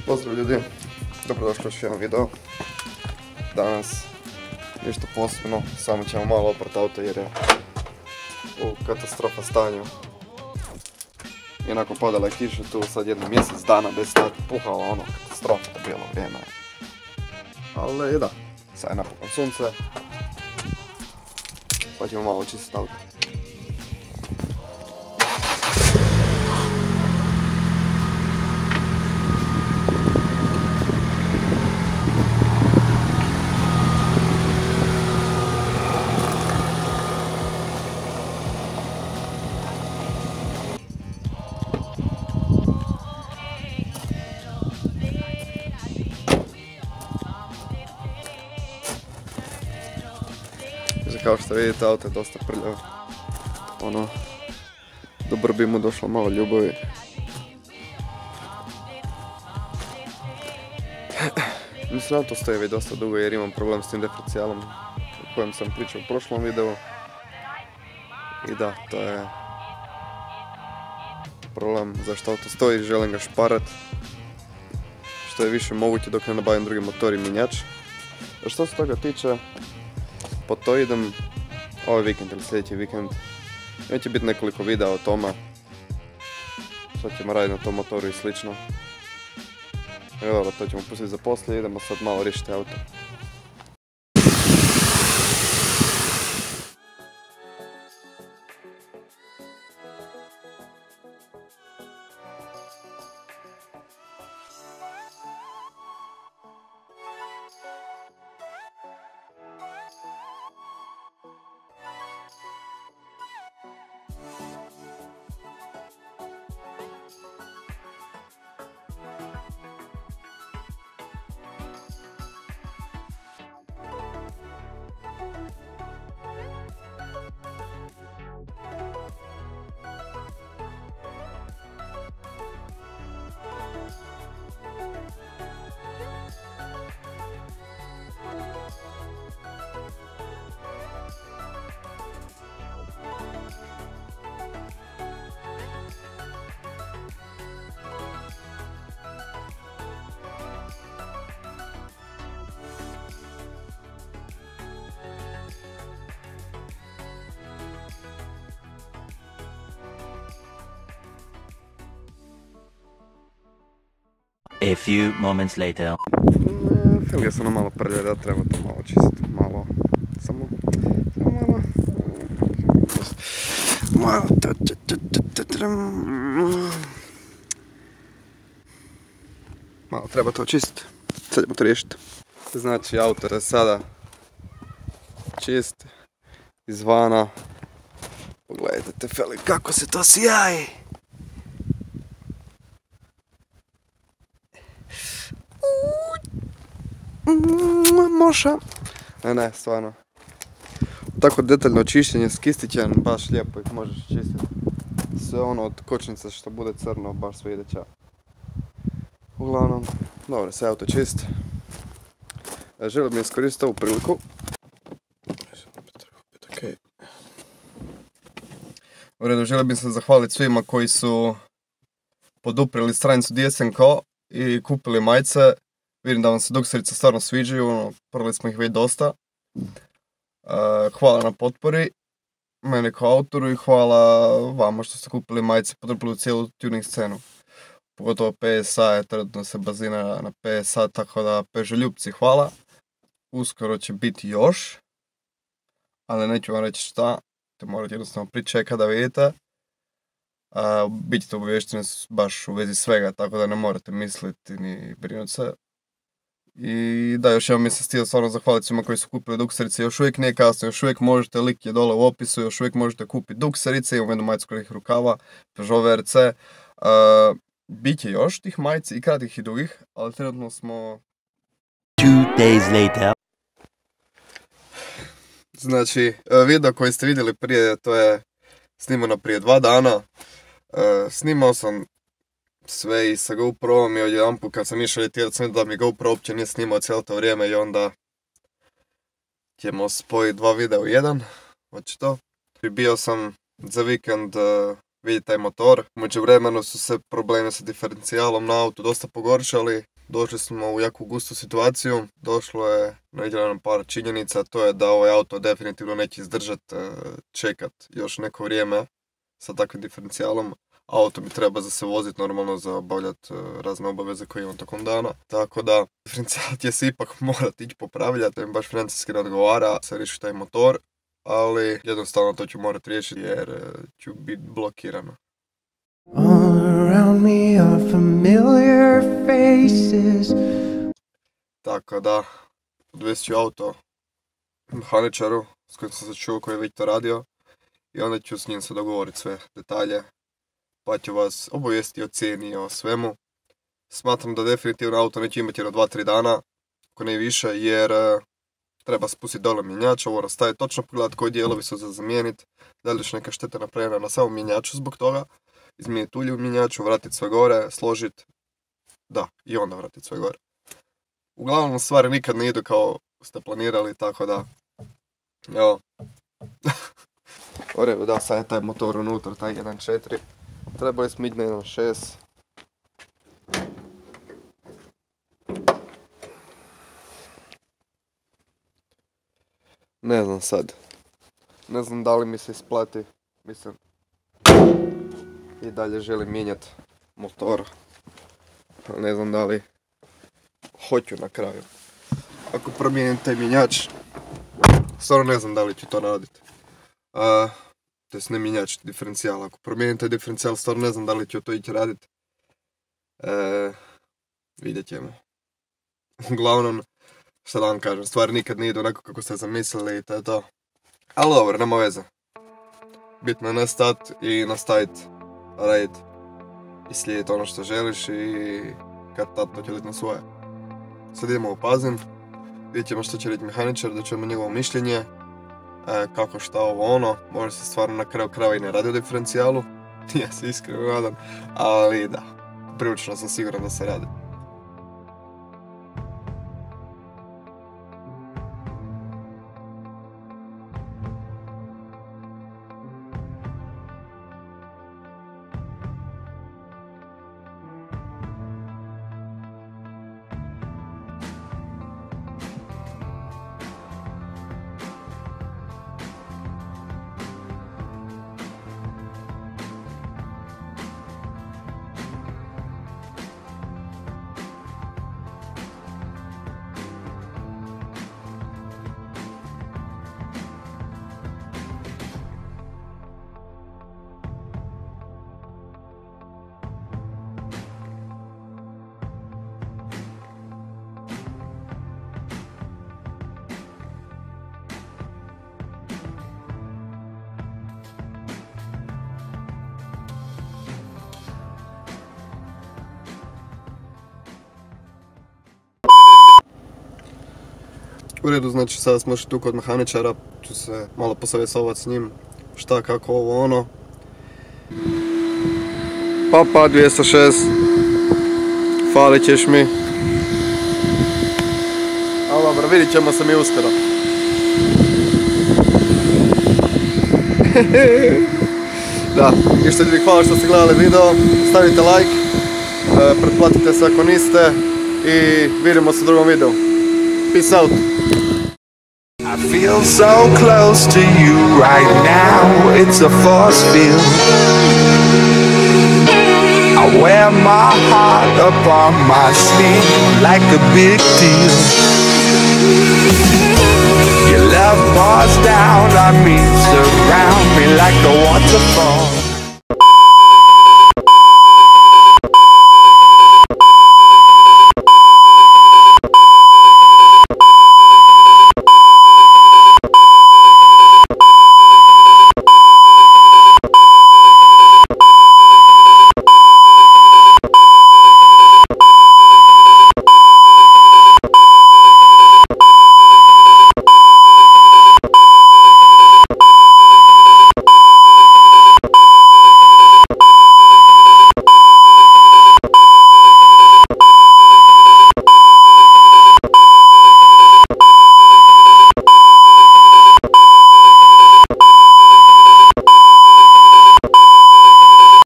Pozdrav ljudi, dobrodošli u još jedan video. Danas ništa posebno, samo ćemo malo oprati auto jer je u katastrofa stanju. I nakon padala je kiša tu sad jedno mjesec dana bez sati puhala ono katastrofa to bilo vrijeme. Ali da, sad je napokon sunce, pa ćemo malo očistiti auto. Kao što vidite, auto je dosta prljav. Ono, dobro bi mu došlo malo ljubavi. Mislim, auto stoji već dosta dugo jer imam problem s tim diferencijalom o kojem sam pričao u prošlom videu. I da, to je problem zašto auto stoji, želim ga šparat što je više moguće dok ne nabavim drugi motor i mjenjač. A što se toga tiče, po to idem ovaj vikend ili sljedeći vikend. Neće biti nekoliko videa o tome. Sad ćemo raditi na tom motoru i slično. Evo, to ćemo pustiti za poslije, idemo sad malo riješiti auto. A few moments later. Htio sam malo prlje da treba to malo čistiti, samo malo treba to čistiti, sad ćemo to riješiti. Znači auto je sada čist izvana, pogledajte tefeli kako se to sjaji. Moša. Ne, stvarno. Tako detaljno čišćenje s kistićem, baš lijepo ih možeš čistiti. Sve ono od kočnica što bude crno, baš sve ide ča. Uglavnom, dobro, sve auto čist. Želio bih iskoristiti ovu priliku. U redu, želio bih se zahvaliti svima koji su poduprili stranicu DSNCO i kupili majice. Vidim da vam se dukserice stvarno sviđaju, prali smo ih već dosta. Hvala na potpori, mene kao autoru i hvala vama što ste kupili majice, podupili cijelu tuning scenu. Pogotovo PSA je trenutno se bazira na PSA, tako da Peugeot-ljubci hvala. Uskoro će biti još, ali neću vam reći šta, te morate jednostavno pričekati da vidite. Bićete obavješteni baš u vezi svega, tako da ne morate misliti ni brinuti se. I da, još jednom mi se htio stvarno zahvaliti svima koji su kupili dukserice, još uvijek nije kasno, još uvijek možete, link je dole u opisu, još uvijek možete kupiti dukserice, imam jednu majicu kratkih rukava, Peugeot VRC. Biće još tih majici i kratkih i dugih, ali trenutno smo... 2 days later. Znači, video koji ste vidjeli prije, to je snimano prije 2 dana. Snimao sam sve i sa GoPro-om i odjedanput kad sam išao letirat sam da mi GoPro uopće nije snimao cijelo to vrijeme i onda ćemo spojiti 2 videa u jedan, očito. Bio sam za vikend vidjeti taj motor, u međuvremenu su se problemi sa diferencijalom na autu dosta pogoršali došli smo u jako gustu situaciju. Došlo je nađeno nam par činjenica, to je da ovaj auto definitivno neće izdržat čekat još neko vrijeme sa takvim diferencijalom. Auto mi treba za se voziti normalno, za obavljati razne obaveze koje imam tokom dana. Tako da diferencijal će se ipak morati ići popravljati, da mi baš financijski ne odgovara se riješi taj motor, ali jednostavno to ću morati riješiti jer ću biti blokirano. All around me are familiar faces. Tako da, odvest ću auto mehaničaru s kojim sam se čuo koji je već to radio i onda ću s njim se dogovoriti sve detalje, pa ću vas obavijestiti o cijeni i o svemu. Smatram da definitivno auto neće imati jedno 2-3 dana, ako ne više, jer treba spustiti dole mjenjač, ovo rastaje točno pogledati koji dijelovi su za zamijeniti, da li još neka šteta napravljena na samom mjenjaču zbog toga, izmijeniti ulje u mjenjaču, vratiti sve gore, složiti, da, i onda vratiti sve gore. Uglavnom stvari nikad ne idu kao ste planirali, tako da, evo. U redu, da, sad je taj motor unutra, taj 1.4. Trebali smo ići na 1.6. Ne znam sad. Ne znam da li mi se isplati. Mislim, i dalje želim mijenjati motor. Ne znam da li hoću na kraju. Ako promijenim taj mjenjač, stvarno ne znam da li ću to raditi. To jest ne mjenjač, diferencijal. Ako promijenim taj diferencijal, stvarno ne znam da li ću to ići raditi. Vidjet ćemo. Uglavnom, šta da vam kažem, stvari nikad ne idu onako kako ste zamislili i to je to. Ali dobro, nema veze. Bitno je ne stat i nastaviti raditi. I slijediti ono što želiš i kad tad to će biti na svoje. Sad idemo u Pazin. Vidjet ćemo što će reći mehaničar, da ćemo njegovo mišljenje. Kako šta ovo ono, možda se stvarno na kraju krajeva i ne radi o diferencijalu. Ja se iskreno nadam, ali da, prilično sam siguran da se radi. U redu, znači sada smo išli tu kod mehaničara, ću se malo posavjetovati s njim, šta, kako, ovo, ono. Papa, 206, falit ćeš mi. Ali dobro, vidit ćemo se mi uskoro. Da, i što ljudi, hvala što ste gledali video, stavite like, pretplatite se ako niste i vidimo se u drugom videu. Peace out. I feel so close to you right now, it's a force field. I wear my heart up on my sleeve like a big deal. Your love pours down on me, surround me like a waterfall.